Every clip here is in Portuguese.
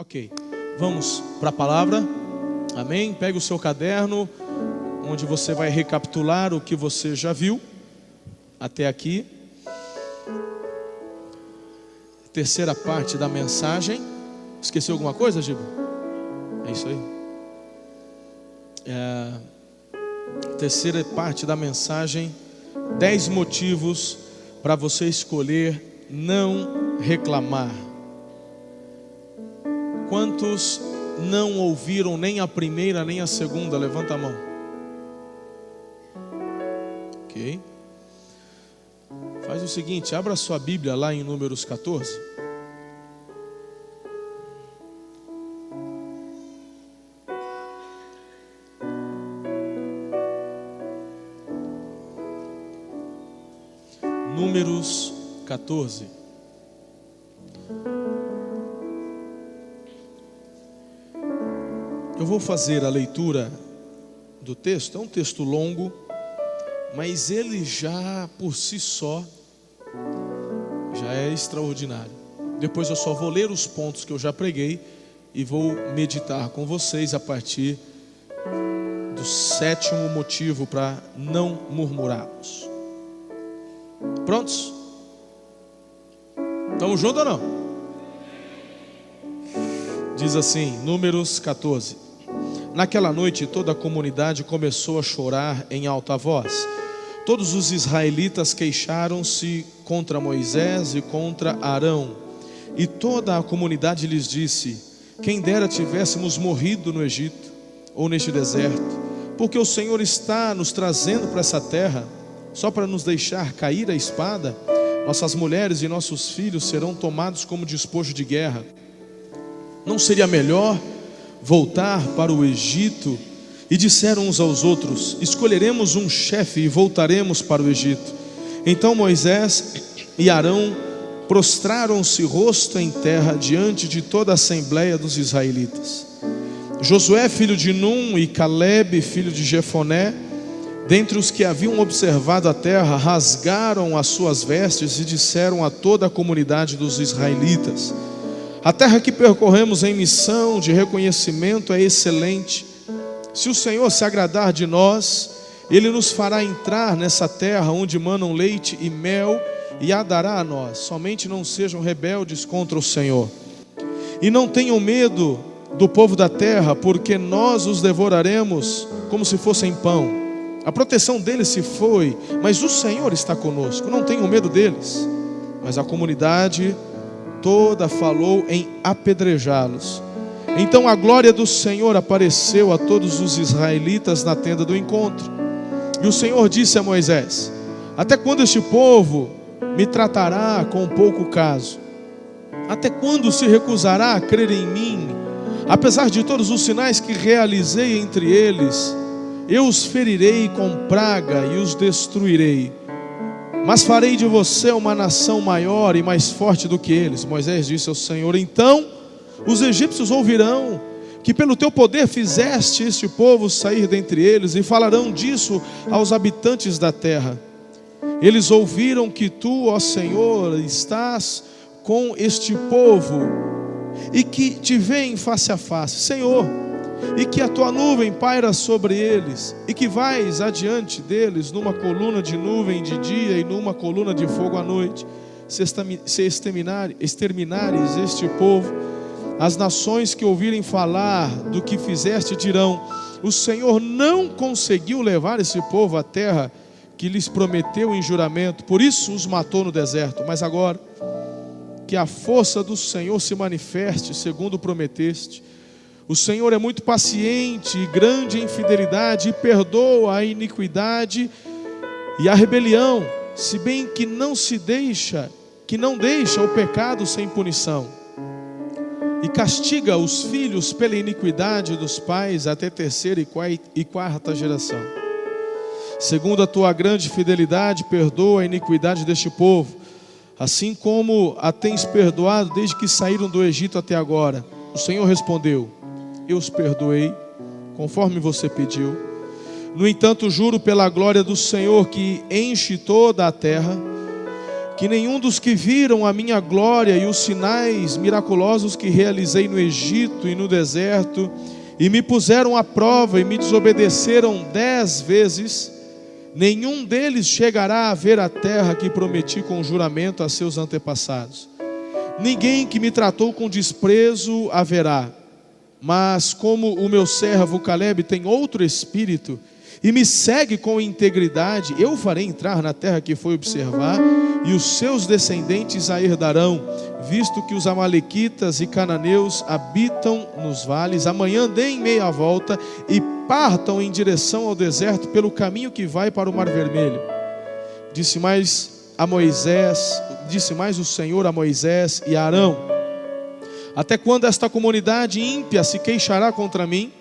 Ok, vamos para a palavra, amém? Pegue o seu caderno, onde você vai recapitular o que você já viu até aqui. Terceira parte da mensagem. Esqueceu alguma coisa, Giba? É isso aí. Terceira parte da mensagem: 10 motivos para você escolher não reclamar. Quantos não ouviram nem a primeira nem a segunda? Levanta a mão. Ok. Faz o seguinte, abra sua Bíblia lá em Números 14. Números 14. Eu vou fazer a leitura do texto. É um texto longo, mas ele já por si só já é extraordinário. Depois eu só vou ler os pontos que eu já preguei e vou meditar com vocês a partir do 7º motivo para não murmurarmos. Prontos? Estamos juntos ou não? Diz assim, Números 14. Naquela noite toda a comunidade começou a chorar em alta voz. Todos os israelitas queixaram-se contra Moisés e contra Arão. E toda a comunidade lhes disse: quem dera tivéssemos morrido no Egito ou neste deserto, porque o Senhor está nos trazendo para essa terra só para nos deixar cair a espada. Nossas mulheres e nossos filhos serão tomados como despojo de guerra. Não seria melhor voltar para o Egito? E disseram uns aos outros: escolheremos um chefe e voltaremos para o Egito. Então Moisés e Arão prostraram-se rosto em terra diante de toda a assembleia dos israelitas. Josué, filho de Num, e Calebe, filho de Jefoné, dentre os que haviam observado a terra, rasgaram as suas vestes e disseram a toda a comunidade dos israelitas: a terra que percorremos em missão de reconhecimento é excelente. Se o Senhor se agradar de nós, Ele nos fará entrar nessa terra onde manam leite e mel e a dará a nós. Somente não sejam rebeldes contra o Senhor. E não tenham medo do povo da terra, porque nós os devoraremos como se fossem pão. A proteção deles se foi, mas o Senhor está conosco. Não tenham medo deles. Mas a comunidade toda falou em apedrejá-los. Então a glória do Senhor apareceu a todos os israelitas na tenda do encontro. E o Senhor disse a Moisés: até quando este povo me tratará com pouco caso? Até quando se recusará a crer em mim? Apesar de todos os sinais que realizei entre eles, eu os ferirei com praga e os destruirei. Mas farei de você uma nação maior e mais forte do que eles. Moisés disse ao Senhor: então os egípcios ouvirão que pelo teu poder fizeste este povo sair dentre eles, e falarão disso aos habitantes da terra. Eles ouviram que tu, ó Senhor, estás com este povo e que te veem face a face, Senhor, e que a tua nuvem paira sobre eles, e que vais adiante deles numa coluna de nuvem de dia e numa coluna de fogo à noite. Se exterminares este povo, as nações que ouvirem falar do que fizeste dirão: o Senhor não conseguiu levar esse povo à terra que lhes prometeu em juramento, por isso os matou no deserto. Mas agora que a força do Senhor se manifeste segundo prometeste. O Senhor é muito paciente e grande em fidelidade, e perdoa a iniquidade e a rebelião, se bem que não deixa o pecado sem punição. E castiga os filhos pela iniquidade dos pais até terceira e quarta geração. Segundo a tua grande fidelidade, perdoa a iniquidade deste povo, assim como a tens perdoado desde que saíram do Egito até agora. O Senhor respondeu: eu os perdoei, conforme você pediu. No entanto, juro pela glória do Senhor que enche toda a terra, que nenhum dos que viram a minha glória e os sinais miraculosos que realizei no Egito e no deserto, e me puseram à prova e me desobedeceram 10 vezes, nenhum deles chegará a ver a terra que prometi com juramento a seus antepassados. Ninguém que me tratou com desprezo haverá, mas como o meu servo Caleb tem outro espírito e me segue com integridade, eu farei entrar na terra que foi observar, e os seus descendentes a herdarão, visto que os amalequitas e cananeus habitam nos vales. Amanhã deem meia volta e partam em direção ao deserto pelo caminho que vai para o Mar Vermelho. Disse mais o Senhor a Moisés e a Arão: até quando esta comunidade ímpia se queixará contra mim?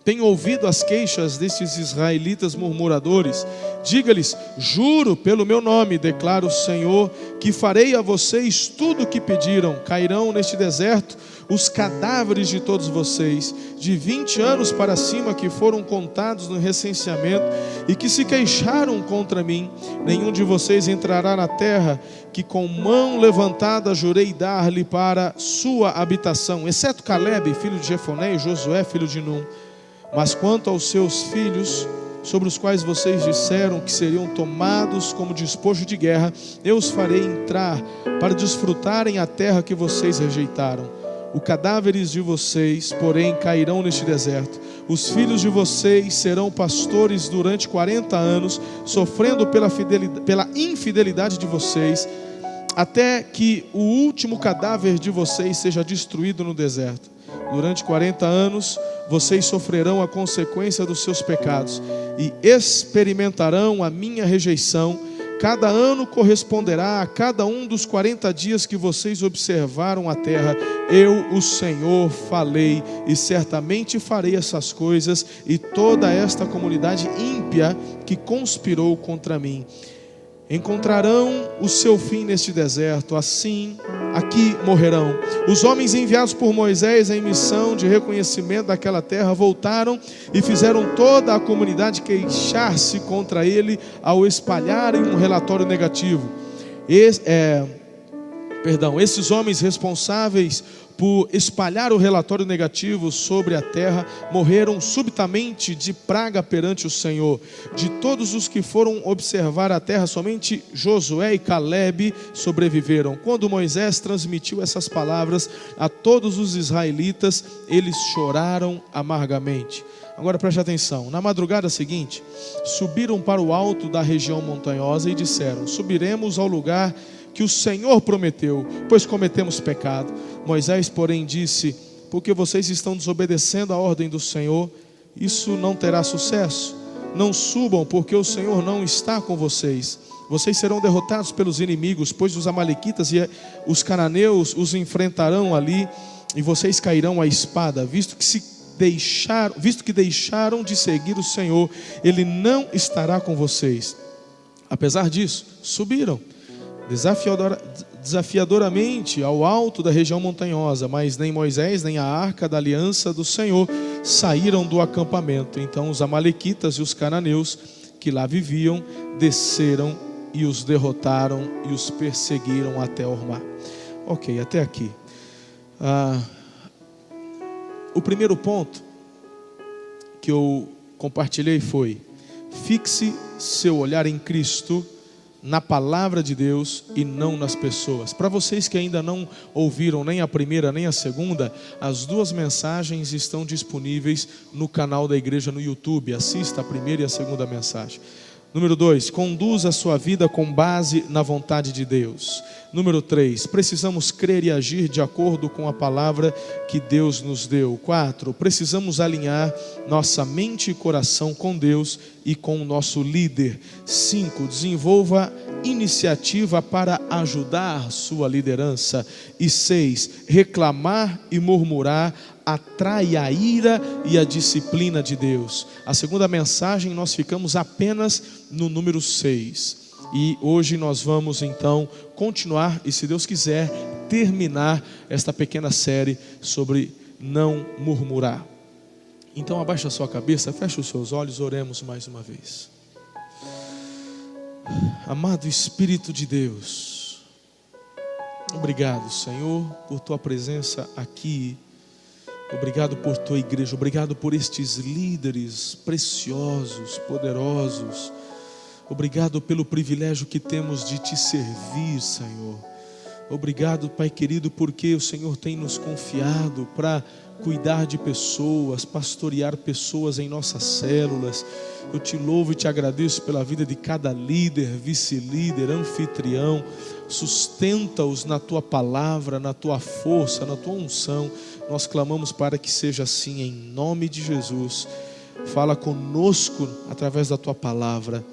Tenho ouvido as queixas destes israelitas murmuradores. Diga-lhes: juro pelo meu nome, declara o Senhor, que farei a vocês tudo o que pediram. Cairão neste deserto os cadáveres de todos vocês, de 20 anos para cima, que foram contados no recenseamento e que se queixaram contra mim. Nenhum de vocês entrará na terra que com mão levantada jurei dar-lhe para sua habitação, exceto Caleb, filho de Jefoné, e Josué, filho de Num. Mas quanto aos seus filhos, sobre os quais vocês disseram que seriam tomados como despojo de guerra, eu os farei entrar para desfrutarem a terra que vocês rejeitaram. Os cadáveres de vocês, porém, cairão neste deserto. Os filhos de vocês serão pastores durante 40 anos, sofrendo pela infidelidade de vocês, até que o último cadáver de vocês seja destruído no deserto. Durante 40 anos vocês sofrerão a consequência dos seus pecados e experimentarão a minha rejeição. Cada ano corresponderá a cada um dos 40 dias que vocês observaram a terra. Eu, o Senhor, falei, e certamente farei essas coisas, e toda esta comunidade ímpia que conspirou contra mim encontrarão o seu fim neste deserto. Assim, aqui morrerão. Os homens enviados por Moisés em missão de reconhecimento daquela terra voltaram e fizeram toda a comunidade queixar-se contra ele ao espalharem um relatório negativo. Esses homens responsáveis por espalhar o relatório negativo sobre a terra morreram subitamente de praga perante o Senhor. De todos os que foram observar a terra, somente Josué e Caleb sobreviveram. Quando Moisés transmitiu essas palavras a todos os israelitas, eles choraram amargamente. Agora preste atenção. Na madrugada seguinte, subiram para o alto da região montanhosa e disseram: subiremos ao lugar que o Senhor prometeu, pois cometemos pecado. Moisés, porém, disse: porque vocês estão desobedecendo a ordem do Senhor, isso não terá sucesso. Não subam, porque o Senhor não está com vocês. Vocês serão derrotados pelos inimigos, pois os amalequitas e os cananeus os enfrentarão ali, e vocês cairão à espada, visto que deixaram de seguir o Senhor, Ele não estará com vocês. Apesar disso, subiram desafiadoramente ao alto da região montanhosa, mas nem Moisés nem a arca da aliança do Senhor saíram do acampamento. Então os amalequitas e os cananeus que lá viviam desceram e os derrotaram e os perseguiram até Ormá. Ok, até aqui. O primeiro ponto que eu compartilhei foi: fixe seu olhar em Cristo, na palavra de Deus e não nas pessoas. Para vocês que ainda não ouviram nem a primeira nem a segunda, as duas mensagens estão disponíveis no canal da igreja no YouTube. Assista a primeira e a segunda mensagem. Número 2, conduza a sua vida com base na vontade de Deus. Número 3, precisamos crer e agir de acordo com a palavra que Deus nos deu. 4, precisamos alinhar nossa mente e coração com Deus e com o nosso líder. 5, desenvolva iniciativa para ajudar sua liderança. E 6, reclamar e murmurar atrai a ira e a disciplina de Deus. A segunda mensagem nós ficamos apenas no número 6. E hoje nós vamos então continuar e, se Deus quiser, terminar esta pequena série sobre não murmurar. Então abaixa a sua cabeça, fecha os seus olhos, oremos mais uma vez. Amado Espírito de Deus, Obrigado, Senhor, por tua presença aqui. Obrigado por tua igreja. Obrigado por estes líderes preciosos, poderosos. Obrigado pelo privilégio que temos de te servir, Senhor. Obrigado, Pai querido, porque o Senhor tem nos confiado para cuidar de pessoas, pastorear pessoas em nossas células. Eu te louvo e te agradeço pela vida de cada líder, vice-líder, anfitrião. Sustenta-os na tua palavra, na tua força, na tua unção. Nós clamamos para que seja assim, em nome de Jesus. Fala conosco através da tua palavra.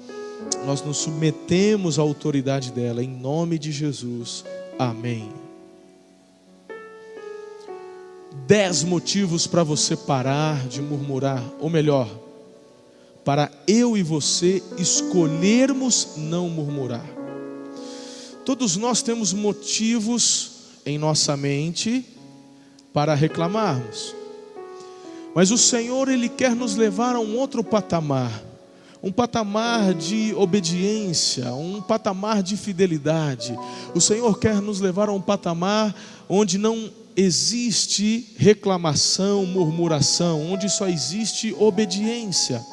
Nós nos submetemos à autoridade dela, em nome de Jesus. Amém. 10 motivos para você parar de murmurar, ou melhor, para eu e você escolhermos não murmurar. Todos nós temos motivos em nossa mente para reclamarmos, mas o Senhor, Ele quer nos levar a um outro patamar, um patamar de obediência, um patamar de fidelidade. O Senhor quer nos levar a um patamar onde não existe reclamação, murmuração, onde só existe obediência.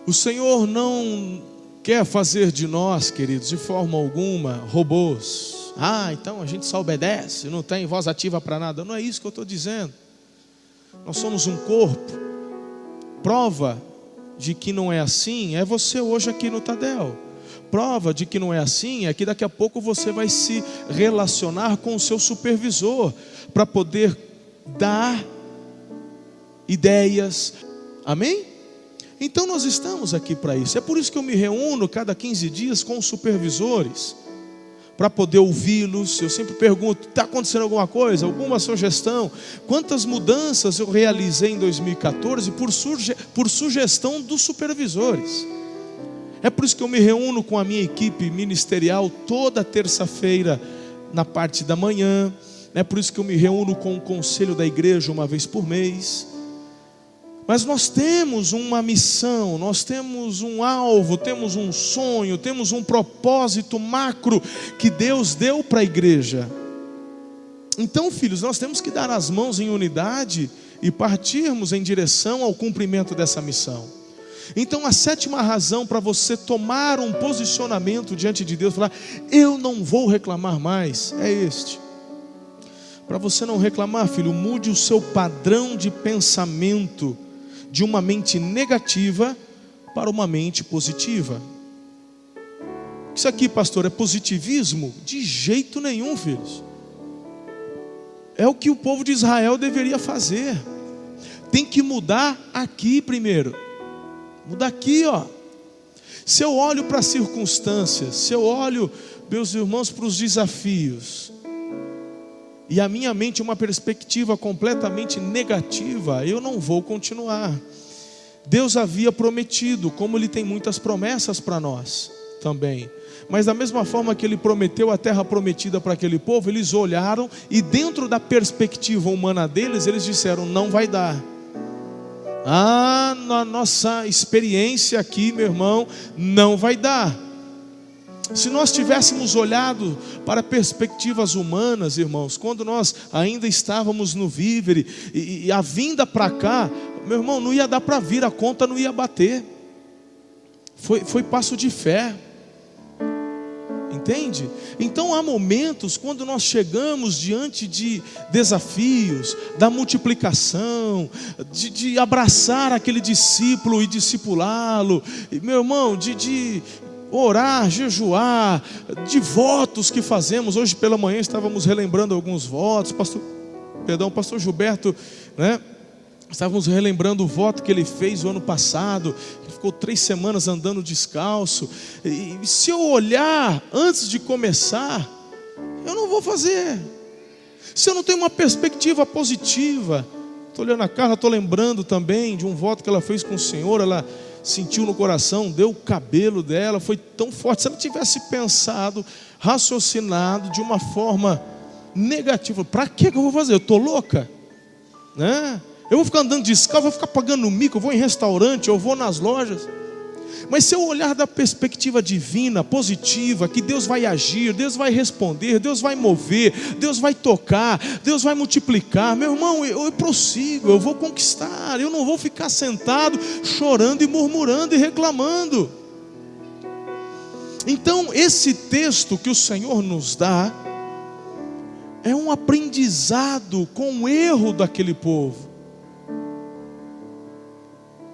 O Senhor não quer fazer de nós, queridos, de forma alguma, robôs. Então a gente só obedece, não tem voz ativa para nada. Não é isso que eu estou dizendo. Nós somos um corpo. Prova de que não é assim é você hoje aqui no Tadel. Prova de que não é assim é que daqui a pouco você vai se relacionar com o seu supervisor para poder dar ideias. Amém? Então nós estamos aqui para isso. É por isso que eu me reúno cada 15 dias com os supervisores, para poder ouvi-los. Eu sempre pergunto: está acontecendo alguma coisa? Alguma sugestão? Quantas mudanças eu realizei em 2014 por sugestão dos supervisores? É por isso que eu me reúno com a minha equipe ministerial toda terça-feira na parte da manhã. É por isso que eu me reúno com o conselho da igreja uma vez por mês. Mas nós temos uma missão, nós temos um alvo, temos um sonho, temos um propósito macro que Deus deu para a igreja. Então, filhos, nós temos que dar as mãos em unidade e partirmos em direção ao cumprimento dessa missão. Então a 7ª razão para você tomar um posicionamento diante de Deus, falar: eu não vou reclamar mais, é este. Para você não reclamar, filho, mude o seu padrão de pensamento de uma mente negativa para uma mente positiva. Isso aqui, pastor, é positivismo? De jeito nenhum, filhos. É o que o povo de Israel deveria fazer. Tem que mudar aqui primeiro. Mudar aqui, ó. Se eu olho para as circunstâncias, se eu olho, meus irmãos, para os desafios, e a minha mente é uma perspectiva completamente negativa, eu não vou continuar. Deus havia prometido, como Ele tem muitas promessas para nós também. Mas da mesma forma que Ele prometeu a terra prometida para aquele povo, eles olharam e dentro da perspectiva humana deles, eles disseram: não vai dar. Na nossa experiência aqui, meu irmão, não vai dar. Se nós tivéssemos olhado para perspectivas humanas, irmãos, quando nós ainda estávamos no Vívere e a vinda para cá, meu irmão, não ia dar para vir, a conta não ia bater. Foi passo de fé. Entende? Então há momentos quando nós chegamos diante de desafios, da multiplicação, de abraçar aquele discípulo e discipulá-lo, meu irmão, de orar, jejuar, de votos que fazemos. Hoje pela manhã estávamos relembrando alguns votos, pastor Gilberto, né? Estávamos relembrando o voto que ele fez o ano passado. Ele ficou 3 semanas andando descalço. E se eu olhar antes de começar, eu não vou fazer. Se eu não tenho uma perspectiva positiva. Estou olhando a Carla, estou lembrando também de um voto que ela fez com o Senhor. Ela sentiu no coração, deu o cabelo dela, foi tão forte. Se ela tivesse pensado, raciocinado de uma forma negativa, para que eu vou fazer? Eu estou louca, né? Eu vou ficar andando descalço, vou ficar pagando mico, eu vou em restaurante, eu vou nas lojas. Mas se eu olhar da perspectiva divina, positiva, que Deus vai agir, Deus vai responder, Deus vai mover, Deus vai tocar, Deus vai multiplicar, meu irmão, eu prossigo, eu vou conquistar, eu não vou ficar sentado chorando e murmurando e reclamando. Então esse texto que o Senhor nos dá é um aprendizado com o erro daquele povo.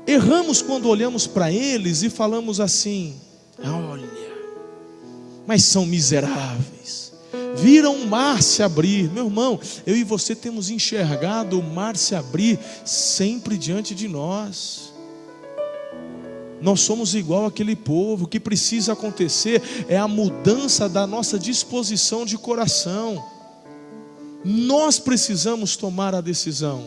Erramos quando olhamos para eles e falamos assim: olha, mas são miseráveis, viram o mar se abrir. Meu irmão, eu e você temos enxergado o mar se abrir sempre diante de nós. Nós somos igual àquele povo. O que precisa acontecer é a mudança da nossa disposição de coração. Nós precisamos tomar a decisão,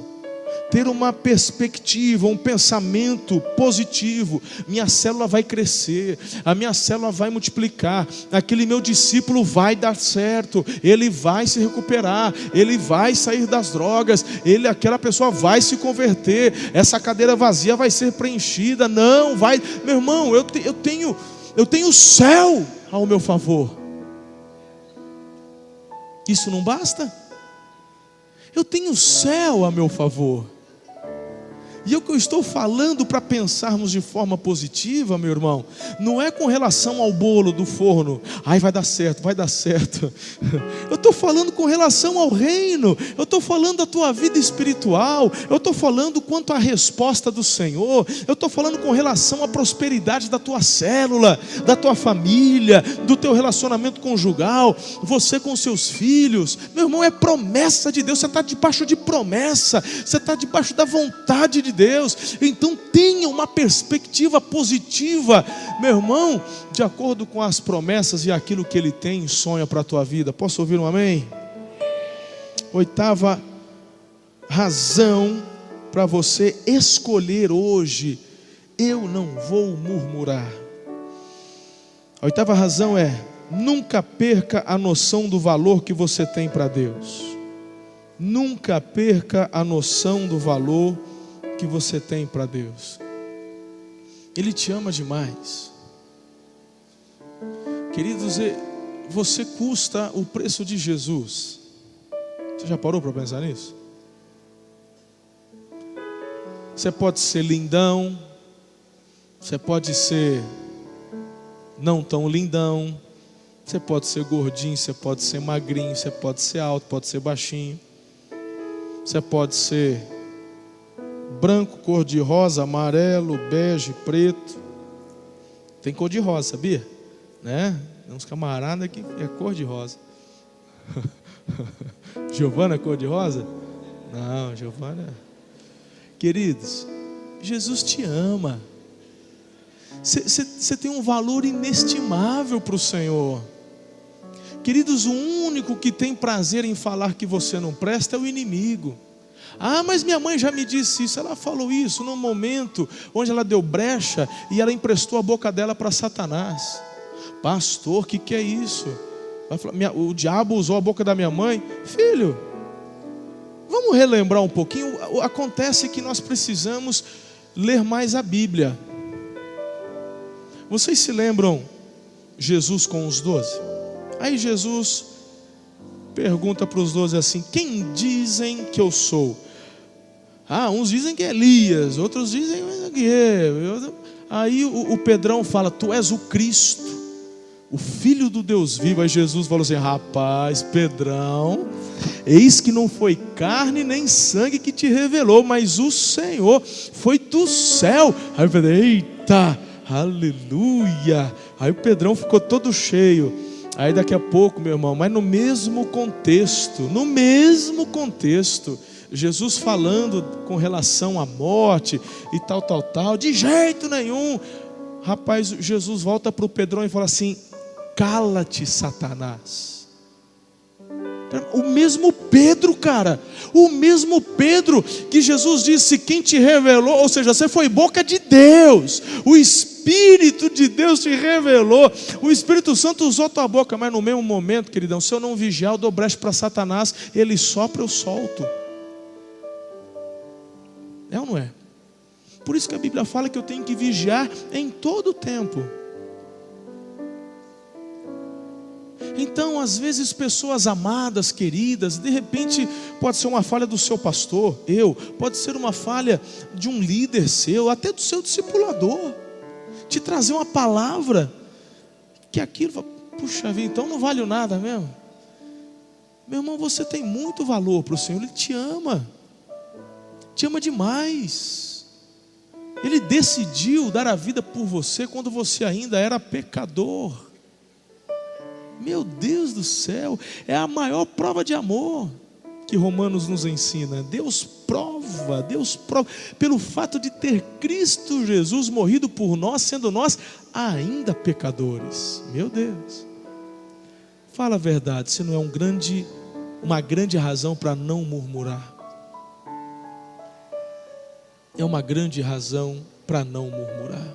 ter uma perspectiva, um pensamento positivo. Minha célula vai crescer, a minha célula vai multiplicar, aquele meu discípulo vai dar certo, ele vai se recuperar, ele vai sair das drogas, aquela pessoa vai se converter, essa cadeira vazia vai ser preenchida. Não, vai, meu irmão, eu tenho o céu ao meu favor. Isso não basta? Eu tenho o céu a meu favor. E o que eu estou falando para pensarmos de forma positiva, meu irmão, não é com relação ao bolo do forno. Ai, vai dar certo, vai dar certo. Eu estou falando com relação ao reino. Eu estou falando da tua vida espiritual. Eu estou falando quanto à resposta do Senhor. Eu estou falando com relação à prosperidade da tua célula, da tua família, do teu relacionamento conjugal, você com seus filhos. Meu irmão, é promessa de Deus. Você está debaixo de promessa, você está debaixo da vontade de Deus. Então tenha uma perspectiva positiva, meu irmão, de acordo com as promessas e aquilo que Ele tem em sonho para a tua vida. Posso ouvir um amém? Oitava razão para você escolher hoje: eu não vou murmurar. A oitava razão é: nunca perca a noção do valor que você tem para Deus. Nunca perca a noção do valor que você tem para Deus. Ele te ama demais. Queridos, você custa o preço de Jesus. Você já parou para pensar nisso? Você pode ser lindão, você pode ser não tão lindão, você pode ser gordinho, você pode ser magrinho, você pode ser alto, pode ser baixinho, você pode ser branco, cor de rosa, amarelo, bege, preto. Tem cor de rosa, sabia? Né? Tem uns camaradas que é cor de rosa. Giovana é cor de rosa? Não, Giovana. Queridos, Jesus te ama. Você tem um valor inestimável para o Senhor. Queridos, o único que tem prazer em falar que você não presta é o inimigo. Ah, mas minha mãe já me disse isso. Ela falou isso num momento onde ela deu brecha e ela emprestou a boca dela para Satanás. Pastor, o que é isso? O diabo usou a boca da minha mãe. Filho, vamos relembrar um pouquinho. Acontece que nós precisamos ler mais a Bíblia. Vocês se lembram Jesus com os 12? Aí Jesus pergunta para os 12 assim: quem dizem que eu sou? Ah, uns dizem que é Elias, outros dizem que eu. Aí o Pedrão fala: tu és o Cristo, o Filho do Deus vivo. Aí Jesus falou assim: rapaz, Pedrão, eis que não foi carne nem sangue que te revelou, mas o Senhor, foi do céu. Aí o Pedrão: eita, aleluia. Aí o Pedrão ficou todo cheio. Aí daqui a pouco, meu irmão, mas no mesmo contexto, Jesus falando com relação à morte e tal, de jeito nenhum. Rapaz, Jesus volta para o Pedrão e fala assim: cala-te, Satanás. O mesmo Pedro, cara, o mesmo Pedro que Jesus disse: quem te revelou, ou seja, você foi boca de Deus, o Espírito de Deus te revelou, o Espírito Santo usou tua boca. Mas no mesmo momento, queridão, se eu não vigiar, eu dou brecha para Satanás, ele sopra, eu solto. É ou não é? Por isso que a Bíblia fala que eu tenho que vigiar em todo o tempo. Então, às vezes, pessoas amadas, queridas, de repente pode ser uma falha do seu pastor, pode ser uma falha de um líder seu, até do seu discipulador, te trazer uma palavra que aquilo, puxa vida, então não vale nada mesmo. Meu irmão, você tem muito valor para o Senhor, Ele te ama demais. Ele decidiu dar a vida por você quando você ainda era pecador. Meu Deus do céu, é a maior prova de amor que Romanos nos ensina. Deus prova, pelo fato de ter Cristo Jesus morrido por nós, sendo nós ainda pecadores. Meu Deus, fala a verdade, se não é uma grande razão para não murmurar. É uma grande razão para não murmurar.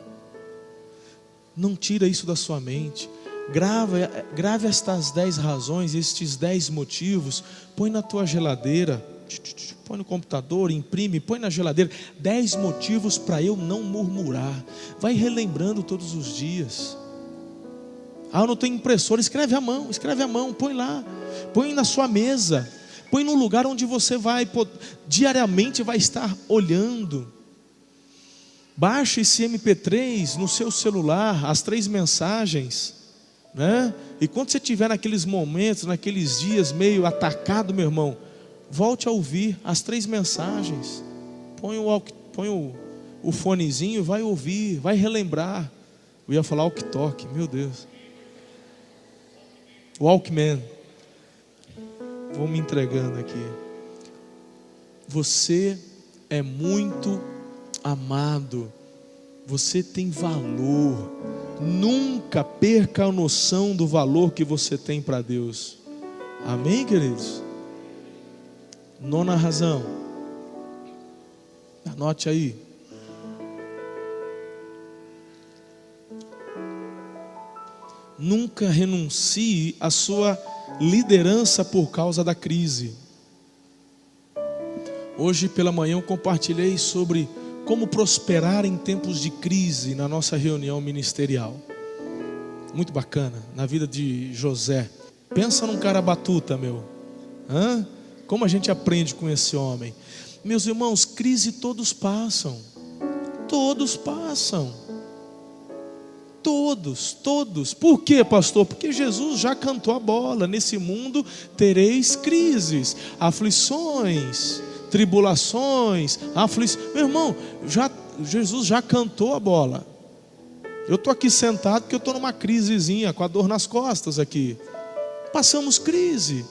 Não tira isso da sua mente. Grave estas 10 razões, estes 10 motivos. Põe na tua geladeira, põe no computador, imprime, põe na geladeira. 10 motivos para eu não murmurar. Vai relembrando todos os dias. Eu não tenho impressora, escreve à mão, põe lá. Põe na sua mesa. Põe num lugar onde você diariamente vai estar olhando. Baixe esse MP3 no seu celular, as 3 mensagens, né? E quando você estiver naqueles momentos, naqueles dias meio atacado, meu irmão, volte a ouvir as 3 mensagens. Põe o fonezinho, vai ouvir, vai relembrar. Eu ia falar walkie-talkie, meu Deus. Walkman. Vou me entregando aqui. Você é muito amado. Você tem valor. Nunca perca a noção do valor que você tem para Deus. Amém, queridos? 9ª razão. Anote aí. Nunca renuncie à sua liderança por causa da crise. Hoje pela manhã eu compartilhei sobre como prosperar em tempos de crise na nossa reunião ministerial. Muito bacana, na vida de José. Pensa num cara batuta, meu. Como a gente aprende com esse homem. Meus irmãos, crise todos passam. Todos passam. Todos. Por quê, pastor? Porque Jesus já cantou a bola. Nesse mundo tereis crises, aflições, tribulações, Meu irmão, Jesus já cantou a bola. Eu estou aqui sentado porque eu estou numa crisezinha, com a dor nas costas aqui. Passamos crise.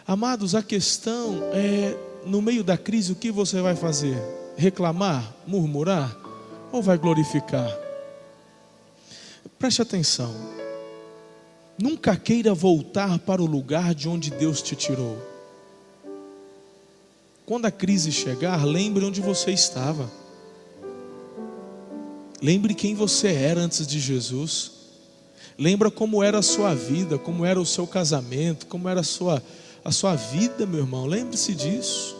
Amados, a questão é, no meio da crise, o que você vai fazer? Reclamar? Murmurar? Ou vai glorificar? Preste atenção. Nunca queira voltar para o lugar de onde Deus te tirou. Quando a crise chegar, lembre onde você estava. Lembre quem você era antes de Jesus. Lembra como era a sua vida, como era o seu casamento, como era a sua vida, meu irmão. Lembre-se disso.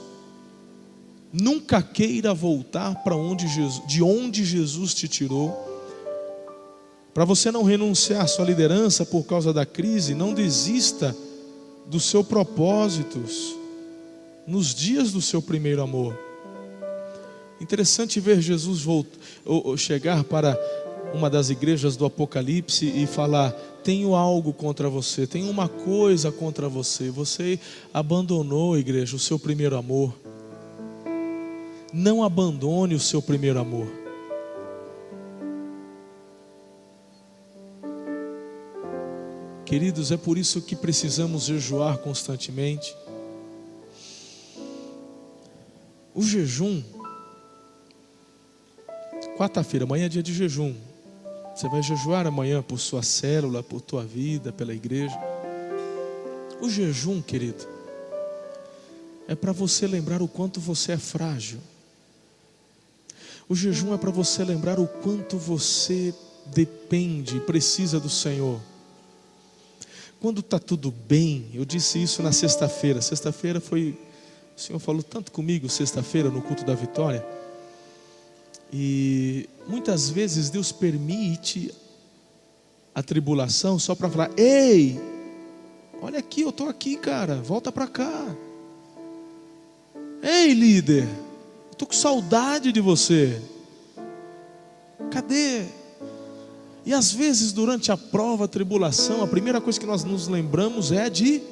Nunca queira voltar para de onde Jesus te tirou. Para você não renunciar à sua liderança por causa da crise, não desista dos seus propósitos nos dias do seu primeiro amor. Interessante ver Jesus chegar para uma das igrejas do Apocalipse e falar: tenho algo contra você, tenho uma coisa contra você. Você abandonou, igreja, o seu primeiro amor. Não abandone o seu primeiro amor. Queridos, é por isso que precisamos jejuar constantemente. O jejum, quarta-feira, amanhã é dia de jejum. Você vai jejuar amanhã por sua célula, por tua vida, pela igreja. O jejum, querido, é para você lembrar o quanto você é frágil. O jejum é para você lembrar o quanto você depende e precisa do Senhor. Quando está tudo bem, eu disse isso na sexta-feira. Sexta-feira foi O Senhor falou tanto comigo sexta-feira no culto da vitória. E muitas vezes Deus permite a tribulação só para falar: ei, olha aqui, eu estou aqui, cara, volta para cá. Ei, líder, eu estou com saudade de você. Cadê? E às vezes durante a prova, a tribulação, a primeira coisa que nós nos lembramos é de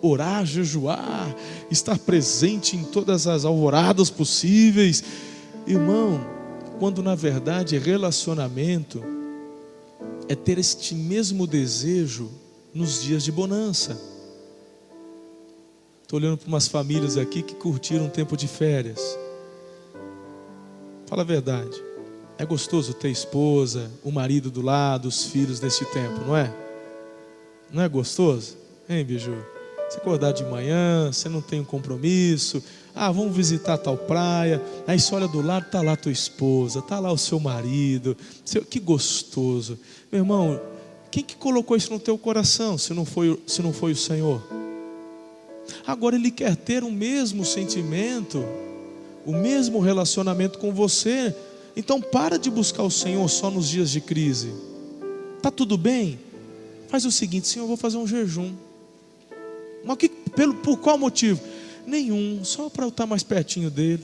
orar, jejuar, estar presente em todas as alvoradas possíveis. Irmão, quando na verdade relacionamento é ter este mesmo desejo nos dias de bonança. Estou olhando para umas famílias aqui que curtiram um tempo de férias. Fala a verdade, é gostoso ter esposa, o marido do lado, os filhos nesse tempo, não é? Não é gostoso? Hein, Biju? Você acordar de manhã, você não tem um compromisso. Vamos visitar tal praia. Aí você olha do lado, está lá tua esposa, está lá o seu marido. Que gostoso. Meu irmão, quem que colocou isso no teu coração, se não foi o Senhor? Agora Ele quer ter o mesmo sentimento, o mesmo relacionamento com você. Então para de buscar o Senhor só nos dias de crise. Está tudo bem? Faz o seguinte: Senhor, eu vou fazer um jejum. Mas por qual motivo? Nenhum, só para eu estar mais pertinho dele.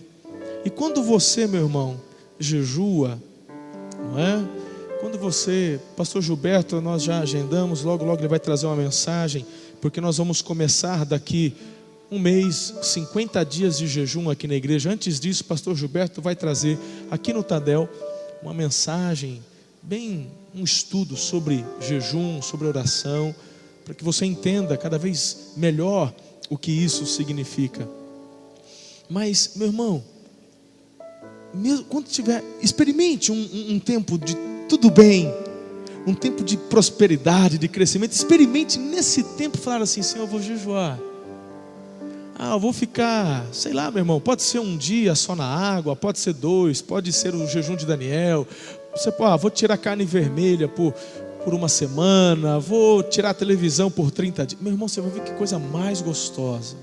E quando você, meu irmão, jejua, não é? Quando você, pastor Gilberto, nós já agendamos, logo ele vai trazer uma mensagem, porque nós vamos começar daqui um mês, 50 dias de jejum aqui na igreja. Antes disso, pastor Gilberto vai trazer aqui no Tadel uma mensagem, um estudo sobre jejum, sobre oração, para que você entenda cada vez melhor o que isso significa. Mas, meu irmão, mesmo quando tiver, experimente um tempo de tudo bem, um tempo de prosperidade, de crescimento. Experimente nesse tempo falar assim: Senhor, eu vou jejuar. Eu vou ficar, sei lá, meu irmão, pode ser um dia só na água, pode ser 2, pode ser o jejum de Daniel. Você pode, vou tirar carne vermelha por uma semana, vou tirar a televisão por 30 dias. Meu irmão, você vai ver que coisa mais gostosa.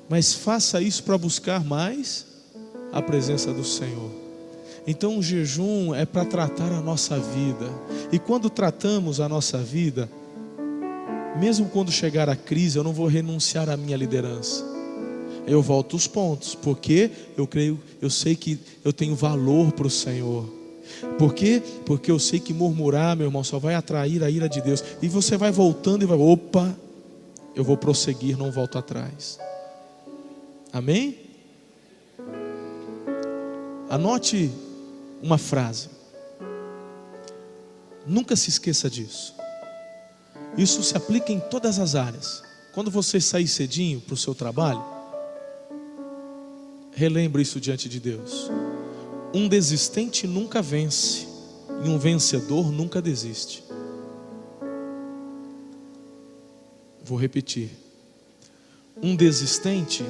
Mas faça isso para buscar mais a presença do Senhor. Então o jejum é para tratar a nossa vida. E quando tratamos a nossa vida, mesmo quando chegar a crise, eu não vou renunciar à minha liderança. Eu volto os pontos, porque eu sei que eu tenho valor para o Senhor. Por quê? Porque eu sei que murmurar, meu irmão, só vai atrair a ira de Deus. E você vai voltando e vai: opa, eu vou prosseguir, não volto atrás. Amém? Anote uma frase. Nunca se esqueça disso. Isso se aplica em todas as áreas. Quando você sair cedinho para o seu trabalho, relembre isso diante de Deus. Um desistente nunca vence, e um vencedor nunca desiste. Vou repetir. Um desistente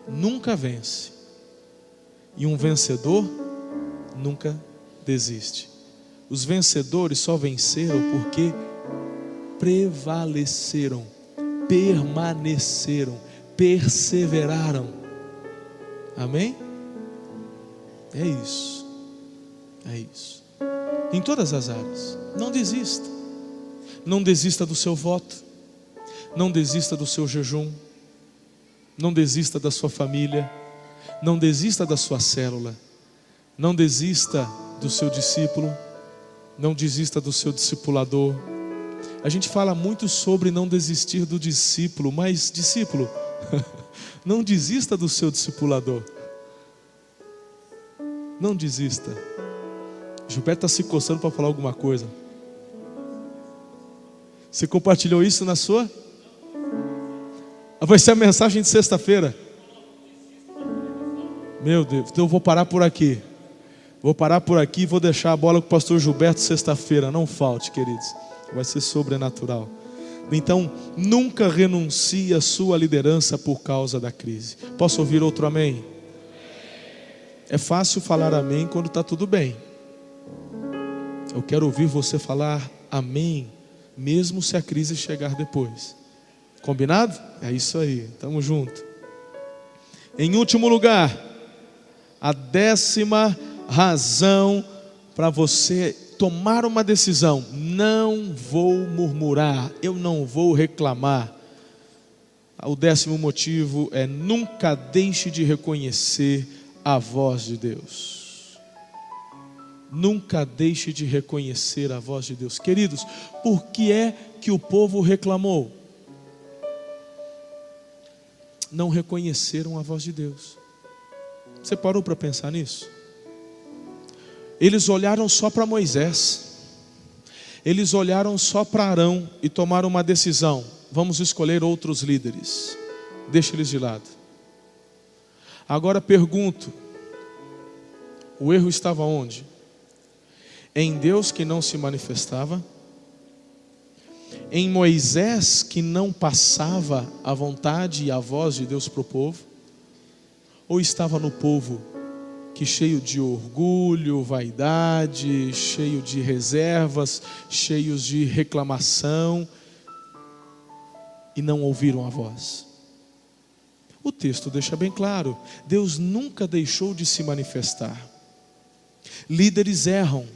nunca vence, e um vencedor nunca desiste. Os vencedores só venceram porque prevaleceram, permaneceram, perseveraram. Amém? É isso. É isso. Em todas as áreas. Não desista. Não desista do seu voto. Não desista do seu jejum. Não desista da sua família. Não desista da sua célula. Não desista do seu discípulo. Não desista do seu discipulador. A gente fala muito sobre não desistir do discípulo, mas discípulo, não desista do seu discipulador. Não desista. Gilberto está se coçando para falar alguma coisa. Você compartilhou isso na sua? Vai ser a mensagem de sexta-feira. Meu Deus, então eu vou parar por aqui. Vou parar por aqui e vou deixar a bola com o pastor Gilberto sexta-feira. Não falte, queridos. Vai ser sobrenatural. Então, nunca renuncie à sua liderança por causa da crise. Posso ouvir outro amém? É fácil falar amém quando está tudo bem. Eu quero ouvir você falar amém, mesmo se a crise chegar depois. Combinado? É isso aí, tamo junto. Em último lugar, a 10ª razão para você tomar uma decisão: não vou murmurar, eu não vou reclamar. O 10º motivo é: nunca deixe de reconhecer a voz de Deus. Nunca deixe de reconhecer a voz de Deus. Queridos, por que é que o povo reclamou? Não reconheceram a voz de Deus. Você parou para pensar nisso? Eles olharam só para Moisés, eles olharam só para Arão e tomaram uma decisão: vamos escolher outros líderes, deixa eles de lado. Agora pergunto, o erro estava onde? Em Deus que não se manifestava? Em Moisés que não passava a vontade e a voz de Deus para o povo? Ou estava no povo que, cheio de orgulho, vaidade, cheio de reservas, cheios de reclamação, e não ouviram a voz? O texto deixa bem claro: Deus nunca deixou de se manifestar. Líderes erram,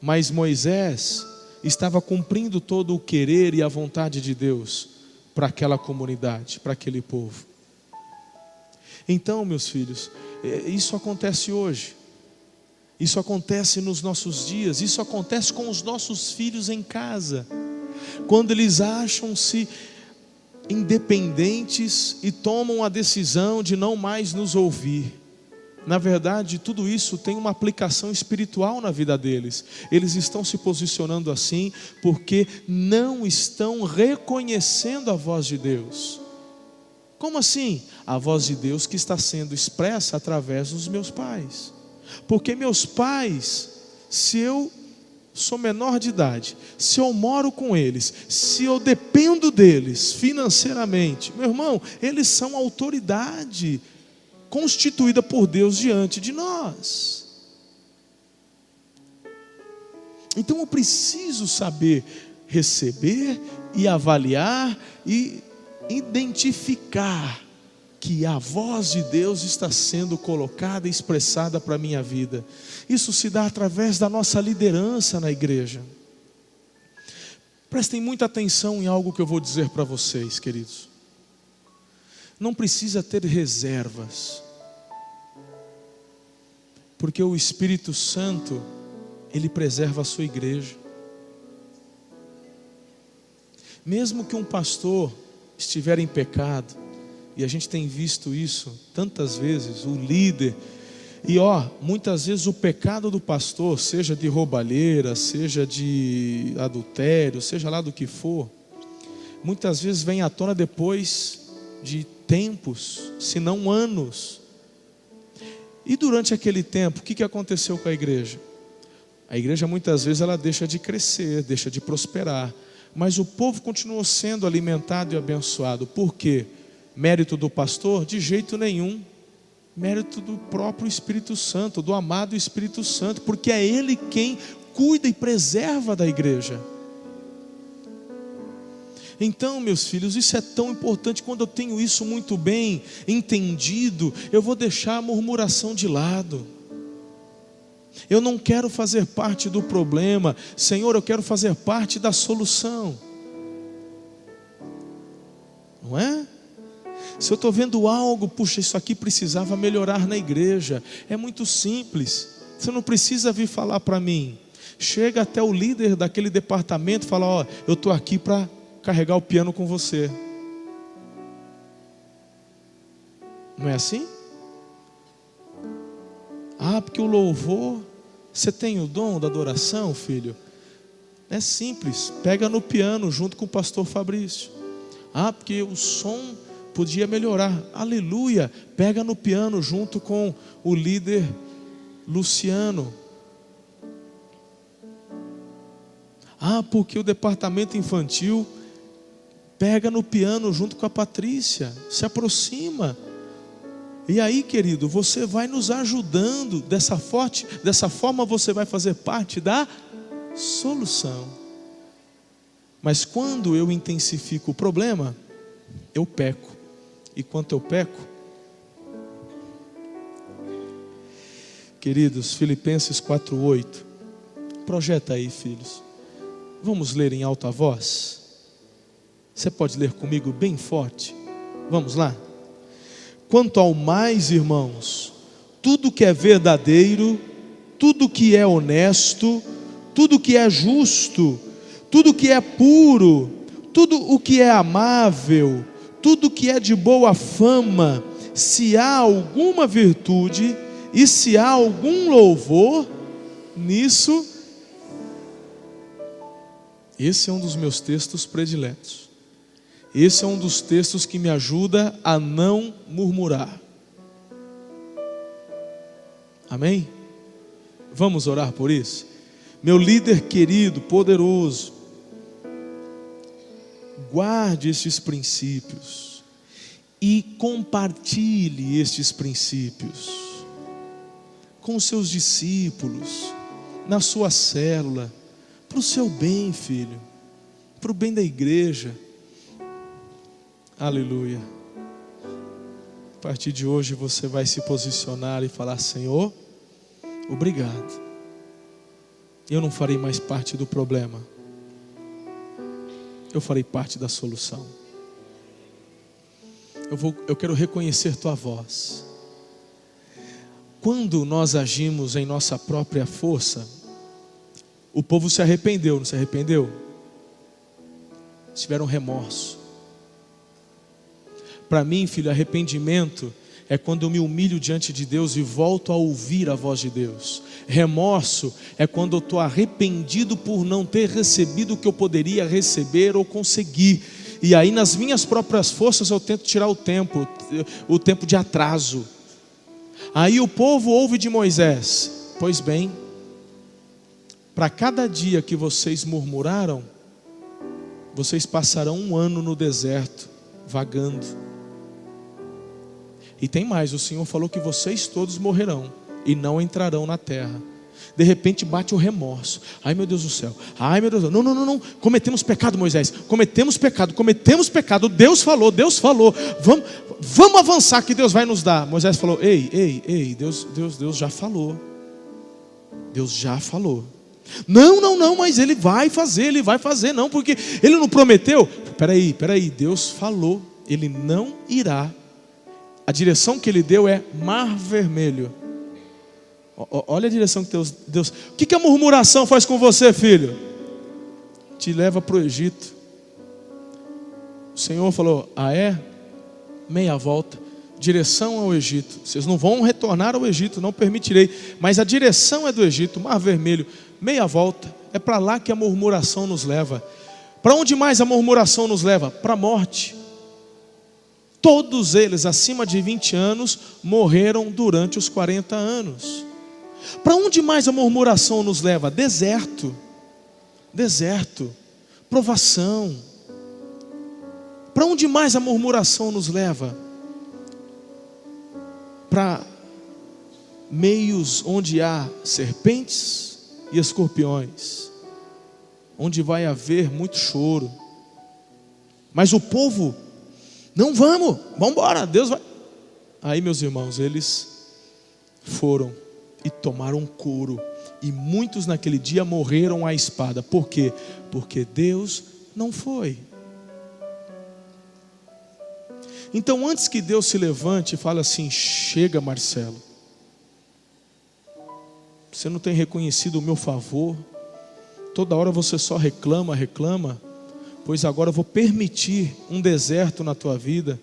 mas Moisés estava cumprindo todo o querer e a vontade de Deus para aquela comunidade, para aquele povo. Então, meus filhos, isso acontece hoje, isso acontece nos nossos dias, isso acontece com os nossos filhos em casa, quando eles acham-se independentes e tomam a decisão de não mais nos ouvir. Na verdade, tudo isso tem uma aplicação espiritual na vida deles. Eles estão se posicionando assim porque não estão reconhecendo a voz de Deus. Como assim? A voz de Deus que está sendo expressa através dos meus pais. Porque meus pais, se eu sou menor de idade, se eu moro com eles, se eu dependo deles financeiramente, meu irmão, eles são autoridade constituída por Deus diante de nós. Então eu preciso saber receber e avaliar e identificar que a voz de Deus está sendo colocada e expressada para a minha vida. Isso se dá através da nossa liderança na igreja. Prestem muita atenção em algo que eu vou dizer para vocês, queridos. Não precisa ter reservas, porque o Espírito Santo, ele preserva a sua igreja. Mesmo que um pastor estiver em pecado, e a gente tem visto isso tantas vezes, o líder, e muitas vezes o pecado do pastor, seja de roubalheira, seja de adultério, seja lá do que for, muitas vezes vem à tona depois de tempos, se não anos. E durante aquele tempo, o que aconteceu com a igreja? A igreja muitas vezes ela deixa de crescer, deixa de prosperar, mas o povo continuou sendo alimentado e abençoado. Por quê? Mérito do pastor? De jeito nenhum. Mérito do próprio Espírito Santo, do amado Espírito Santo, porque é Ele quem cuida e preserva da igreja. Então, meus filhos, isso é tão importante. Quando eu tenho isso muito bem entendido, eu vou deixar a murmuração de lado. Eu não quero fazer parte do problema, Senhor, eu quero fazer parte da solução. Não é? Se eu estou vendo algo, puxa, isso aqui precisava melhorar na igreja, é muito simples. Você não precisa vir falar para mim. Chega até o líder daquele departamento e fala: eu estou aqui para carregar o piano com você. Não é assim? Porque o louvor, você tem o dom da adoração, filho? É simples, pega no piano junto com o pastor Fabrício. Porque o som podia melhorar. Aleluia, pega no piano junto com o líder Luciano. Porque o departamento infantil, pega no piano junto com a Patrícia, se aproxima. E aí, querido, você vai nos ajudando. Dessa forma você vai fazer parte da solução. Mas quando eu intensifico o problema, eu peco. E quando eu peco, queridos, Filipenses 4:8. Projeta aí, filhos. Vamos ler em alta voz? Você pode ler comigo bem forte? Vamos lá? Quanto ao mais, irmãos, tudo que é verdadeiro, tudo que é honesto, tudo que é justo, tudo que é puro, tudo o que é amável, tudo que é de boa fama, se há alguma virtude e se há algum louvor, nisso. Esse é um dos meus textos prediletos. Esse é um dos textos que me ajuda a não murmurar. Amém? Vamos orar por isso? Meu líder querido, poderoso, guarde estes princípios e compartilhe estes princípios com os seus discípulos, na sua célula, para o seu bem, filho, para o bem da igreja. Aleluia. A partir de hoje você vai se posicionar e falar: Senhor, obrigado. Eu não farei mais parte do problema, eu farei parte da solução. Eu quero reconhecer tua voz. Quando nós agimos em nossa própria força, o povo se arrependeu, não se arrependeu? Tiveram remorso. Para mim, filho, arrependimento é quando eu me humilho diante de Deus e volto a ouvir a voz de Deus. Remorso é quando eu estou arrependido por não ter recebido o que eu poderia receber ou conseguir. E aí nas minhas próprias forças eu tento tirar o tempo de atraso. Aí o povo ouve de Moisés: pois bem, para cada dia que vocês murmuraram, vocês passarão 1 ano no deserto, vagando. E tem mais, o Senhor falou que vocês todos morrerão e não entrarão na terra. De repente bate o remorso. Ai meu Deus do céu, ai meu Deus do céu. Não, cometemos pecado, Moisés. Cometemos pecado, Deus falou. Vamos avançar que Deus vai nos dar. Moisés falou: ei, Deus já falou. Deus já falou. Não, mas ele vai fazer, não, porque ele não prometeu. Peraí, Deus falou, ele não irá. A direção que ele deu é Mar Vermelho. Olha a direção que Deus. O que a murmuração faz com você, filho? Te leva para o Egito. O Senhor falou: meia volta, direção ao Egito. Vocês não vão retornar ao Egito, não permitirei. Mas a direção é do Egito, Mar Vermelho, meia volta. É para lá que a murmuração nos leva. Para onde mais a murmuração nos leva? Para a morte. Todos eles acima de 20 anos morreram durante os 40 anos. Para onde mais a murmuração nos leva? Deserto, provação. Para onde mais a murmuração nos leva? Para meios onde há serpentes e escorpiões, onde vai haver muito choro. Mas o povo: não, vamos embora, Deus vai. Aí, meus irmãos, eles foram e tomaram um couro, e muitos naquele dia morreram à espada. Por quê? Porque Deus não foi. Então, antes que Deus se levante e fale assim: chega, Marcelo, você não tem reconhecido o meu favor, toda hora você só reclama, pois agora eu vou permitir um deserto na tua vida,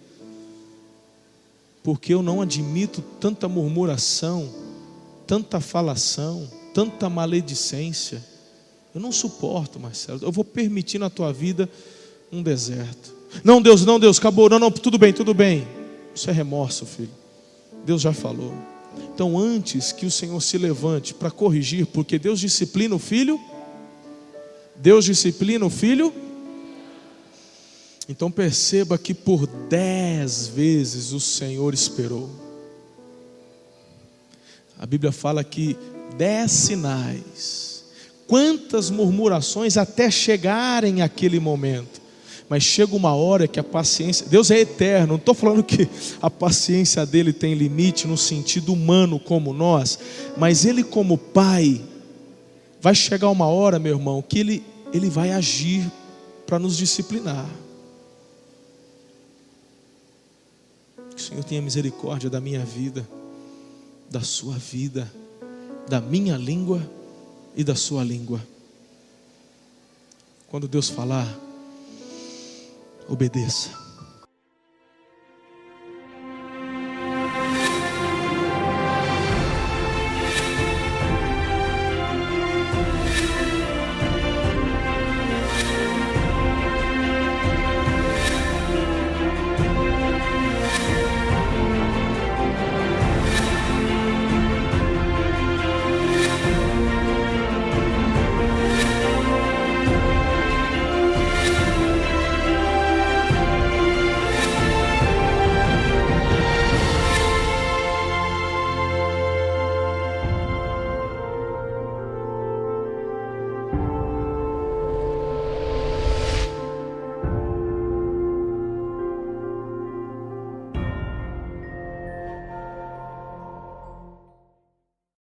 porque eu não admito tanta murmuração, tanta falação, tanta maledicência. Eu não suporto, Marcelo. Eu vou permitir na tua vida um deserto. Não, Deus, acabou. Não, tudo bem. Isso é remorso, filho. Deus já falou. Então, antes que o Senhor se levante para corrigir, porque Deus disciplina o filho. Então perceba que por 10 vezes o Senhor esperou. A Bíblia fala que 10 sinais. Quantas murmurações até chegarem aquele momento. Mas chega uma hora que a paciência, Deus é eterno, não estou falando que a paciência dele tem limite no sentido humano como nós, mas ele como pai, vai chegar uma hora, meu irmão, que ele vai agir para nos disciplinar. Que o Senhor tenha misericórdia da minha vida, da sua vida, da minha língua e da sua língua. Quando Deus falar, obedeça.